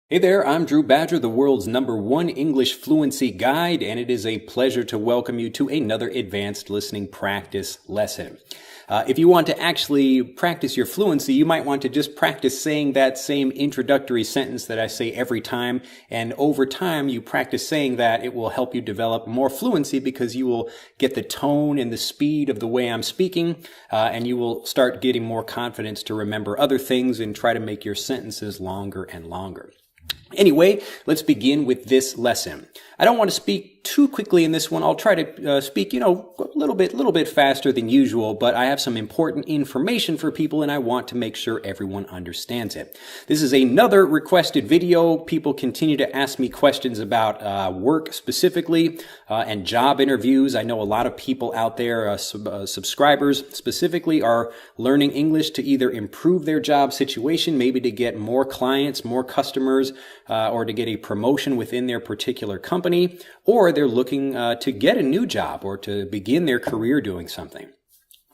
Hey there, I'm Drew Badger, the world's #1 English fluency guide, and it is a pleasure to welcome you to another advanced listening practice lesson. If you want to actually practice your fluency, you might want to just practice saying that same introductory sentence that I say every time, and over time you practice saying that, it will help you develop more fluency because you will get the tone and the speed of the way I'm speaking, and you will start getting more confidence to remember other things and try to make your sentences longer and longer. Anyway, let's begin with this lesson. I don't want to speak too quickly in this one. I'll try to speak, a little bit faster than usual, but I have some important information for people and I want to make sure everyone understands it. This is another requested video. People continue to ask me questions about work specifically and job interviews. I know a lot of people out there, subscribers specifically, are learning English to either improve their job situation, maybe to get more clients, more customers, or to get a promotion within their particular company, or they're looking to get a new job or to begin their career doing something.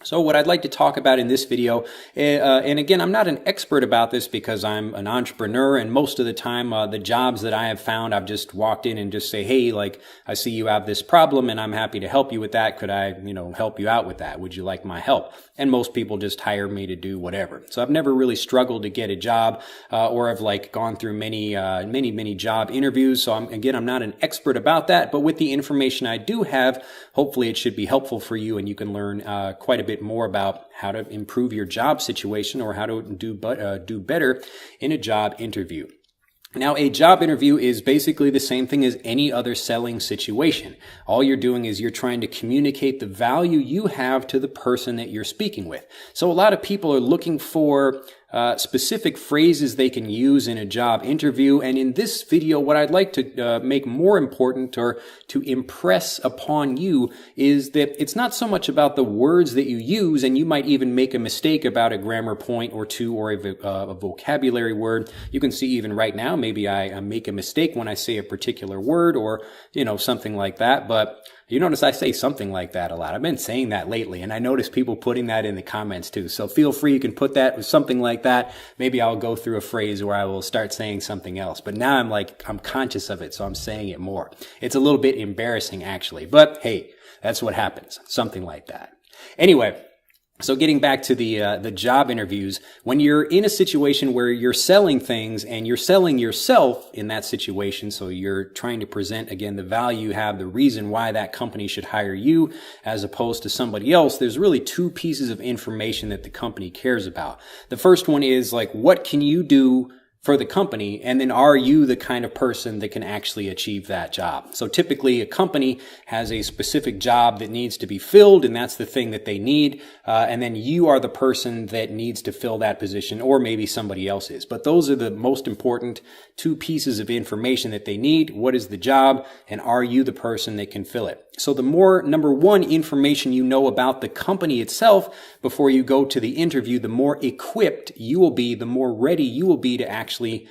So what I'd like to talk about in this video, and again, I'm not an expert about this because I'm an entrepreneur, and most of the time, the jobs that I have found, I've just walked in and just say, hey, I see you have this problem and I'm happy to help you with that. Could I, help you out with that? Would you like my help? And most people just hire me to do whatever. So I've never really struggled to get a job, or I've gone through many job interviews. So I'm not an expert about that, but with the information I do have, hopefully it should be helpful for you and you can learn quite a bit more about how to improve your job situation or how to do better in a job interview. Now, a job interview is basically the same thing as any other selling situation. All you're doing is you're trying to communicate the value you have to the person that you're speaking with. So a lot of people are looking for specific phrases they can use in a job interview. And in this video, what I'd like to make more important or to impress upon you is that it's not so much about the words that you use, and you might even make a mistake about a grammar point or two or a vocabulary word. You can see even right now, maybe I make a mistake when I say a particular word or, something like that. But you notice I say something like that a lot. I've been saying that lately, and I notice people putting that in the comments too. So feel free, you can put that with something like that. Maybe I'll go through a phrase where I will start saying something else. But now I'm conscious of it, so I'm saying it more. It's a little bit embarrassing actually, but hey, that's what happens. Something like that. Anyway, so getting back to the job interviews, when you're in a situation where you're selling things and you're selling yourself in that situation, so you're trying to present, again, the value you have, the reason why that company should hire you as opposed to somebody else, there's really two pieces of information that the company cares about. The first one is what can you do for the company, and then are you the kind of person that can actually achieve that job? So typically a company has a specific job that needs to be filled, and that's the thing that they need, and then you are the person that needs to fill that position, or maybe somebody else is. But those are the most important two pieces of information that they need. What is the job, and are you the person that can fill it? So the more #1 information you know about the company itself before you go to the interview, the more equipped you will be, the more ready you will be to actually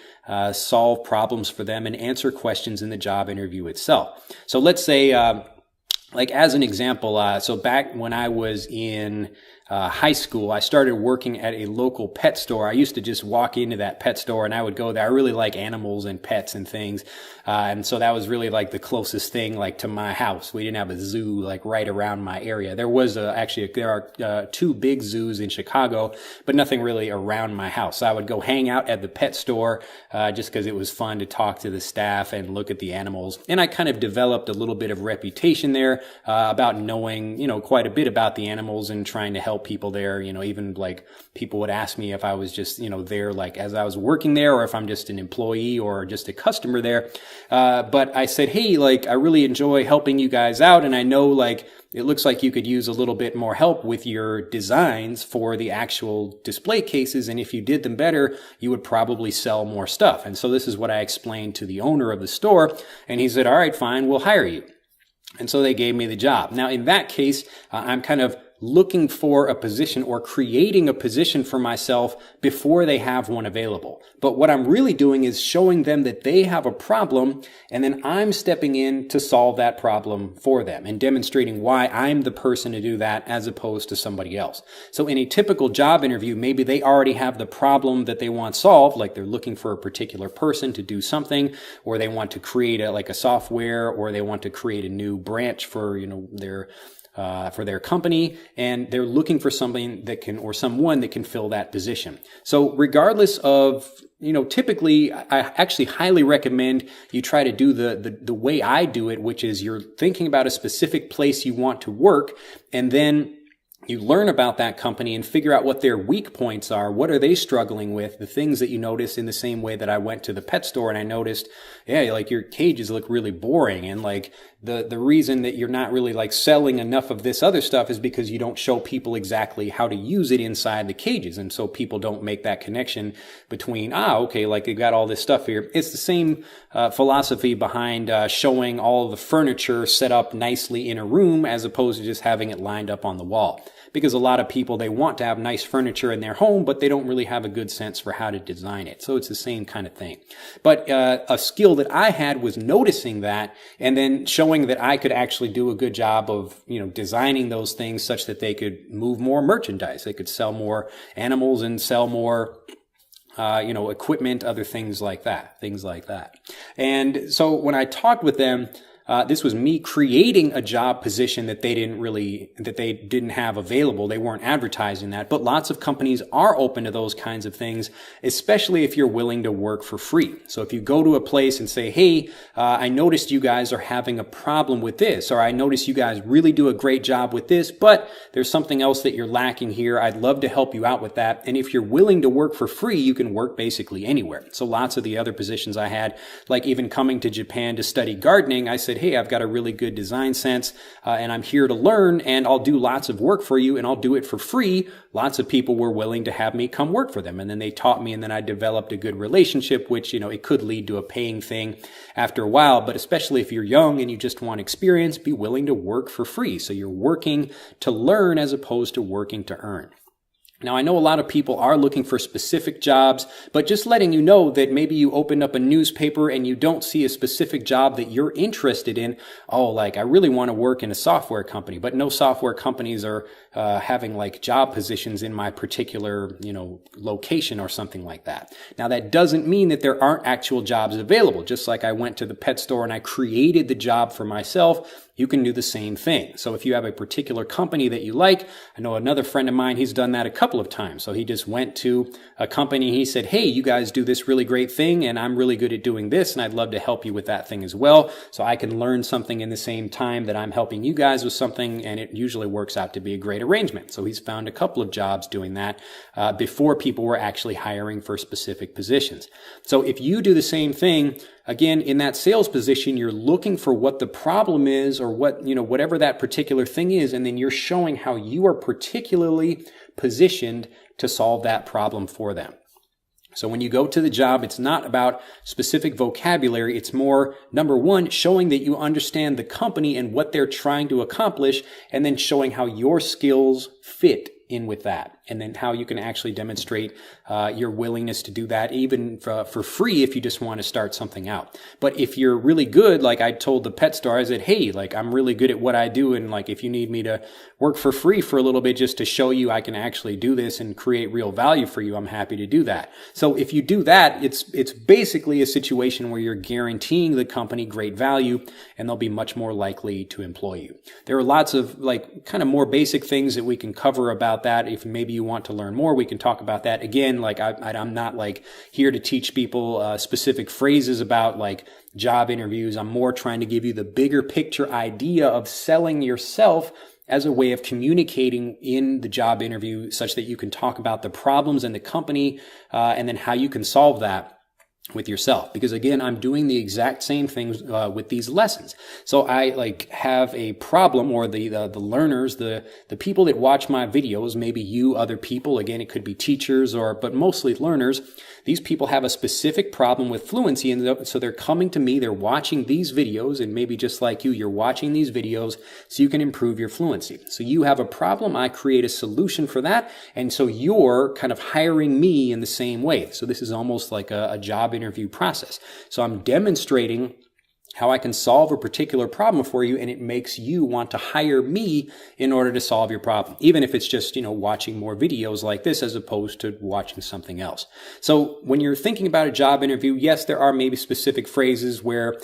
solve problems for them and answer questions in the job interview itself. So let's say, as an example, so back when I was in high school, I started working at a local pet store. I used to just walk into that pet store and I would go there. I really like animals and pets and things. And so that was really the closest thing to my house. We didn't have a zoo right around my area. There was there are two big zoos in Chicago, but nothing really around my house. So I would go hang out at the pet store just because it was fun to talk to the staff and look at the animals. And I kind of developed a little bit of reputation there about knowing, quite a bit about the animals and trying to help people there. Even people would ask me if I was just, there as I was working there, or if I'm just an employee or just a customer there. But I said, hey, I really enjoy helping you guys out. And I know it looks like you could use a little bit more help with your designs for the actual display cases. And if you did them better, you would probably sell more stuff. And so this is what I explained to the owner of the store. And he said, all right, fine, we'll hire you. And so they gave me the job. Now, in that case, I'm kind of looking for a position or creating a position for myself before they have one available. But what I'm really doing is showing them that they have a problem, and then I'm stepping in to solve that problem for them and demonstrating why I'm the person to do that as opposed to somebody else. So in a typical job interview, maybe they already have the problem that they want solved, like they're looking for a particular person to do something, or they want to create a software, or they want to create a new branch for, their company, and they're looking for something that can, or someone that can fill that position. So regardless of, typically I actually highly recommend you try to do the way I do it, which is you're thinking about a specific place you want to work, and then you learn about that company and figure out what their weak points are. What are they struggling with? The things that you notice, in the same way that I went to the pet store and I noticed, your cages look really boring. And the reason that you're not really selling enough of this other stuff is because you don't show people exactly how to use it inside the cages. And so people don't make that connection between, they've got all this stuff here. It's the same philosophy behind showing all of the furniture set up nicely in a room as opposed to just having it lined up on the wall. Because a lot of people, they want to have nice furniture in their home, but they don't really have a good sense for how to design it. So it's the same kind of thing. But a skill that I had was noticing that and then showing that I could actually do a good job of, designing those things such that they could move more merchandise. They could sell more animals and sell more equipment, other things like that. And so when I talked with them, this was me creating a job position that they didn't have available. They weren't advertising that, but lots of companies are open to those kinds of things, especially if you're willing to work for free. So if you go to a place and say, hey, I noticed you guys are having a problem with this, or I noticed you guys really do a great job with this, but there's something else that you're lacking here. I'd love to help you out with that. And if you're willing to work for free, you can work basically anywhere. So lots of the other positions I had, like even coming to Japan to study gardening, I said, hey, I've got a really good design sense, and I'm here to learn, and I'll do lots of work for you, and I'll do it for free. Lots of people were willing to have me come work for them, and then they taught me, and then I developed a good relationship, which, it could lead to a paying thing after a while, but especially if you're young and you just want experience, be willing to work for free. So you're working to learn as opposed to working to earn. Now, I know a lot of people are looking for specific jobs, but just letting you know that maybe you opened up a newspaper and you don't see a specific job that you're interested in. I really want to work in a software company, but no software companies are having job positions in my particular, location or something like that. Now, that doesn't mean that there aren't actual jobs available. Just like I went to the pet store and I created the job for myself, you can do the same thing. So if you have a particular company that you like, I know another friend of mine, he's done that a couple of times. So he just went to a company, he said, hey, you guys do this really great thing, and I'm really good at doing this, and I'd love to help you with that thing as well. So I can learn something in the same time that I'm helping you guys with something, and it usually works out to be a great arrangement. So he's found a couple of jobs doing that before people were actually hiring for specific positions. So if you do the same thing, again, in that sales position, you're looking for what the problem is, or whatever that particular thing is, and then you're showing how you are particularly positioned to solve that problem for them. So when you go to the job, it's not about specific vocabulary. It's more, number one, showing that you understand the company and what they're trying to accomplish, and then showing how your skills fit in with that, and then how you can actually demonstrate your willingness to do that, even for free if you just want to start something out. But if you're really good, like I told the pet store, I said, hey, I'm really good at what I do, and if you need me to work for free for a little bit just to show you I can actually do this and create real value for you, I'm happy to do that. So if you do that, it's basically a situation where you're guaranteeing the company great value, and they'll be much more likely to employ you. There are lots of kind of more basic things that we can cover about that. If maybe you want to learn more, we can talk about that. Again, I'm not here to teach people specific phrases about job interviews. I'm more trying to give you the bigger picture idea of selling yourself as a way of communicating in the job interview, such that you can talk about the problems in the company and then how you can solve that. with yourself, because again, I'm doing the exact same things with these lessons. So I have a problem, or the learners, the people that watch my videos, maybe you, other people, again, it could be teachers, but mostly learners. These people have a specific problem with fluency, and so they're coming to me, they're watching these videos, and maybe just like you're watching these videos so you can improve your fluency. So you have a problem, I create a solution for that, and so you're kind of hiring me in the same way. So this is almost like a job interview process. So I'm demonstrating how I can solve a particular problem for you, and it makes you want to hire me in order to solve your problem, even if it's just, watching more videos like this as opposed to watching something else. So when you're thinking about a job interview, yes, there are maybe specific phrases where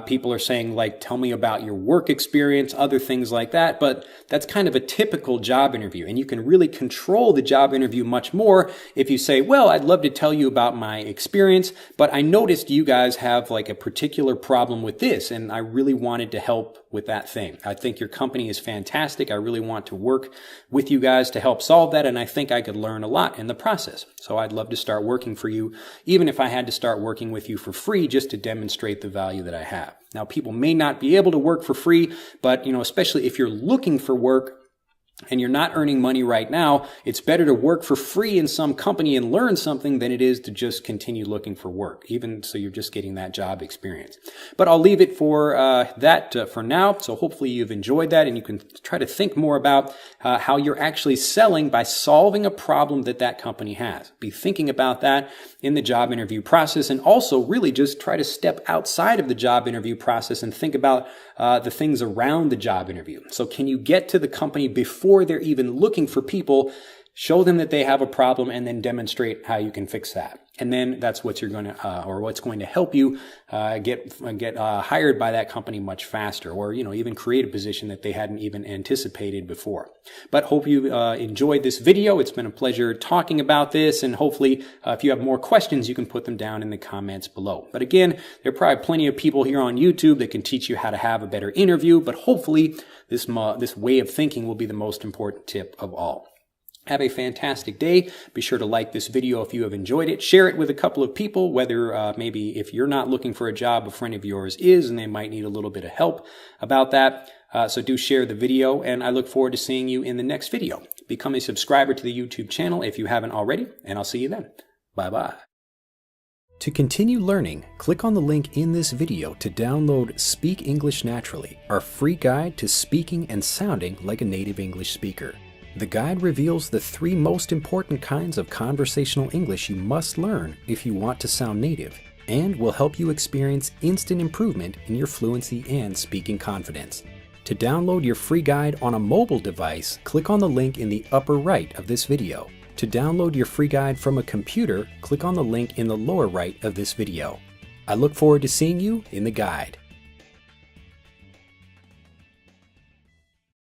people are saying, like, tell me about your work experience, other things like that, but that's kind of a typical job interview, and you can really control the job interview much more if you say, well, I'd love to tell you about my experience, but I noticed you guys have like a particular problem with this, and I really wanted to help with that thing. I think your company is fantastic. I really want to work with you guys to help solve that, and I think I could learn a lot in the process. So I'd love to start working for you, even if I had to start working with you for free just to demonstrate the value that I have. Now, people may not be able to work for free, but especially if you're looking for work and you're not earning money right now, it's better to work for free in some company and learn something than it is to just continue looking for work, even so you're just getting that job experience. But I'll leave it for for now. So hopefully you've enjoyed that, and you can try to think more about how you're actually selling by solving a problem that company has. Be thinking about that in the job interview process, and also really just try to step outside of the job interview process and think about the things around the job interview. So can you get to the company before they're even looking for people, show them that they have a problem, and then demonstrate how you can fix that. And then that's what you're going to, or what's going to help you get hired by that company much faster, or even create a position that they hadn't even anticipated before. But hope you enjoyed this video. It's been a pleasure talking about this, and hopefully, if you have more questions, you can put them down in the comments below. But again, there are probably plenty of people here on YouTube that can teach you how to have a better interview. But hopefully, this way of thinking will be the most important tip of all. Have a fantastic day. Be sure to like this video if you have enjoyed it. Share it with a couple of people, whether maybe if you're not looking for a job, a friend of yours is, and they might need a little bit of help about that. So do share the video, and I look forward to seeing you in the next video. Become a subscriber to the YouTube channel if you haven't already, and I'll see you then. Bye-bye. To continue learning, click on the link in this video to download Speak English Naturally, our free guide to speaking and sounding like a native English speaker. The guide reveals the 3 most important kinds of conversational English you must learn if you want to sound native, and will help you experience instant improvement in your fluency and speaking confidence. To download your free guide on a mobile device, click on the link in the upper right of this video. To download your free guide from a computer, click on the link in the lower right of this video. I look forward to seeing you in the guide.